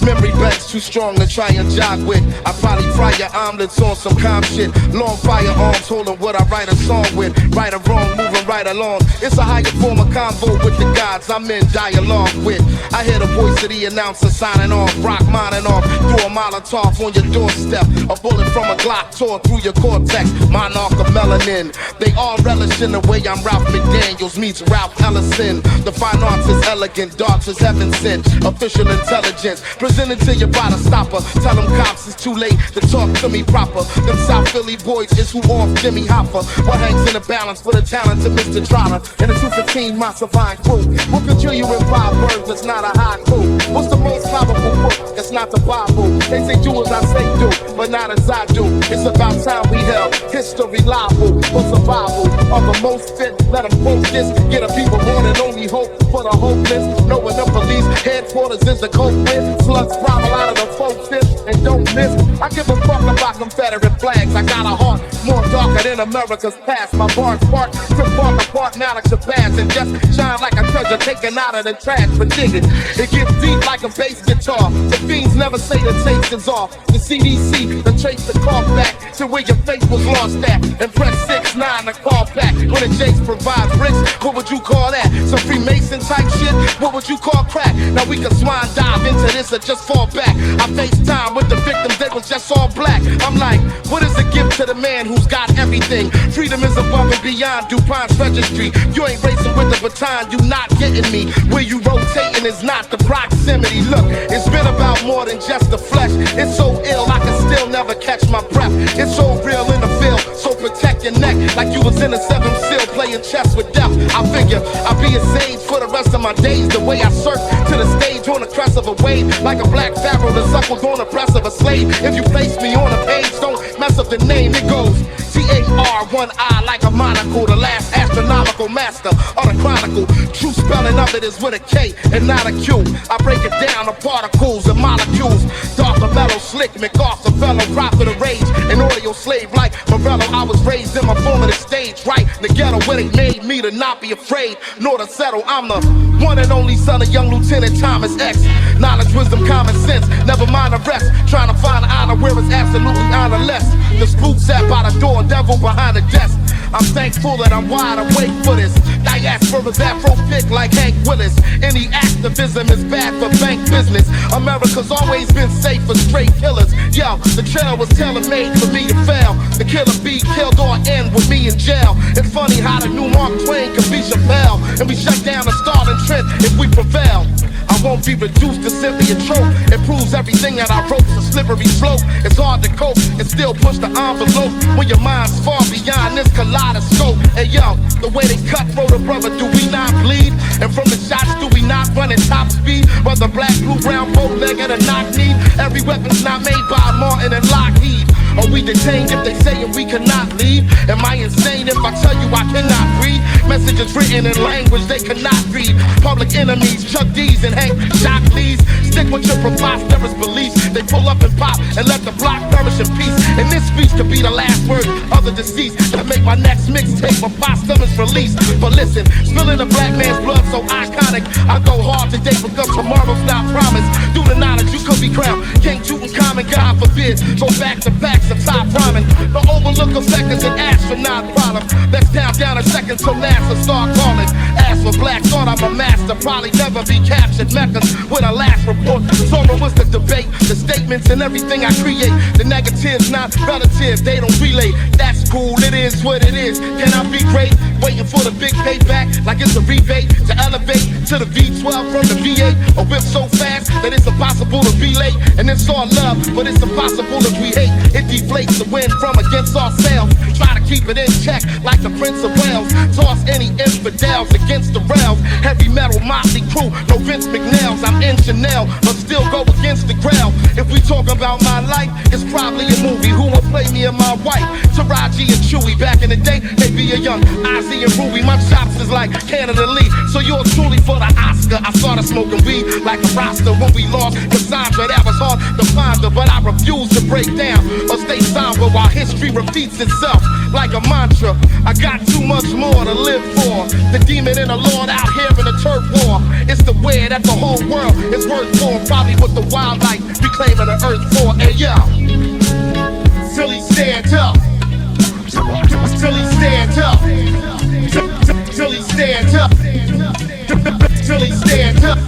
Memory banks too strong to try and jog with. I probably fry your omelets on some calm shit. Long firearms holding what I write a song with. Right or wrong, moving right along. It's a higher form of convo with the gods I'm in dialogue with. I hear the voice of the announcer signing off, rock mining off, through a Molotov on your doorstep. A bullet from a Glock tore through your cortex. Monarch of melanin. They all relish in the way I'm Ralph McDaniels meets Ralph Ellison. The fine arts is elegant, darts is heaven sent. Official intelligence presented to you by the stopper. Tell them cops it's too late to talk to me proper. Them South Philly boys is who off Jimmy Hoffa. What hangs in the balance for the talent of Mr. Trotter and the 215 my surviving crew? What could kill you in 5 words? That's not a haiku. What's the most powerful book? It's not the Bible. They say do as I say do, but not as I do. It's about time we held history liable for survival of the most fit. Let them quote this. Get a people born and only hope for the hopeless. Knowing the police headquarters is the culprit. Slugs travel out of the focus and don't miss. I give a fuck about Confederate flags. I got a heart more darker than America's past. My bars spark to bark apart now like Shabazz and just shine like a treasure taken out of the trash. But dig it, it gets deep like a bass guitar. The fiends never say the taste is off. The CDC, the trace the call back to where your faith was lost at. And press 6-9 to call back. When the Jakes provides bricks, what would you call that? Some Freemason type shit? What would you call crack? Now we can swine dive into this or just fall back. I FaceTime with the victims, they was just all black. I'm like, what is a gift to the man who's got everything? Freedom is above and beyond DuPont's registry. You ain't racing with the baton, you not getting me. Where you rotating is not the proximity. Look, it's been about more than just the flesh. It's so ill, I can still never catch my breath. It's so real in the field, so protect your neck. Like you was in a 7th seal playing chess with death. I figure I'll be a sage for the rest of my days. The way I surf to the stage on the crest of a wave. Like a black pharaoh that suckles on the breast of a slave. If you place me on a page, don't mess up the name. It goes T-A-R-1-I like a monocle. The last astronomical master of the chronicle. True spelling of it is with a K and not a Q. I break it down to particles and molecules. Darker mellow, slick, MacArthur fellow, prophet of rage. An audio slave like Morello. I was raised in my formative stage, right in the ghetto where they made me to not be afraid nor to settle. I'm the one and only son of young Lieutenant Thomas X. Knowledge, wisdom, common sense, never mind the rest. Trying to find honor where it's absolutely honorless. The spook sat by the door, devil behind the desk. I'm thankful that I'm wide awake for this. Diaspora's Afro pick like Hank Willis. Any activism is bad for bank business. America's always been safe for straight killers. Yo, the trail was tailor-made for me to fail. The killer be killed or end with me in jail. It's funny how the new Mark Twain could be Chappelle. And we shut down the Starling Trent if we prevail. I won't be reduced to simply a trope. It proves everything that I wrote's a slippery slope. It's hard to cope and still push the envelope when your mind's far beyond this kaleidoscope. Hey yo, the way they cutthroat a brother, do we not bleed? And from the shots, do we not run at top speed? Whether black, blue, brown, bow-legged or knock-kneed, every weapon's not made by Martin and Lockheed. Are we detained if they saying we cannot leave? Am I insane if I tell you I cannot breathe? Messages written in language they cannot read. Public enemies, Chuck D's and Hank Shockley's. Stick with your preposterous beliefs. They pull up and pop and let the block perish in peace. And this speech could be the last word of the deceased. To make my next mixtape a posthumous release. But listen, spilling a black man's blood so iconic. I go hard today because tomorrow's not promised. Through the knowledge you could be crowned King Tutankhamun, God forbid. Go back to back some top rhyming. The overlook of seconds an astronaut problem. Let's count down a second till NASA start calling. Ask for black, thought I'm a master. Probably never be captured. Meccas with a last report. Sorrow was the debate, the statements and everything I create. The negatives not relative, they don't relate. That's cool, it is what it is. Can I be great? Waiting for the big payback like it's a rebate. To elevate to the V12 from the V8. A whip so fast that it's impossible to be late. And it's all love, but it's impossible if we hate. It deflates the wind from against ourselves. Try to keep it in check like the Prince of Wales. Toss any infidels against the rails. Heavy metal motley crew, no Vince McNails. I'm in Chanel, but still go against the crowd. If we talk about my life, it's probably a movie. Who will play me and my wife? Taraji and Chewy. Back in the day, they be a young Ozzy and Ruby. My chops is like Canada Lee. So yours truly for the Oscar. I started smoking weed like a roster when we lost Cassandra. That was hard to find her, but I refuse to break down or stay somber while history repeats itself. like a mantra. I got too much more to live for. The demon and the Lord out here in the turf war. It's the way that the whole world is worth for. Probably what the wildlife reclaiming the earth for. Hey yo, till he stand up. Till he stand up. Till he stand up. Till he stand up.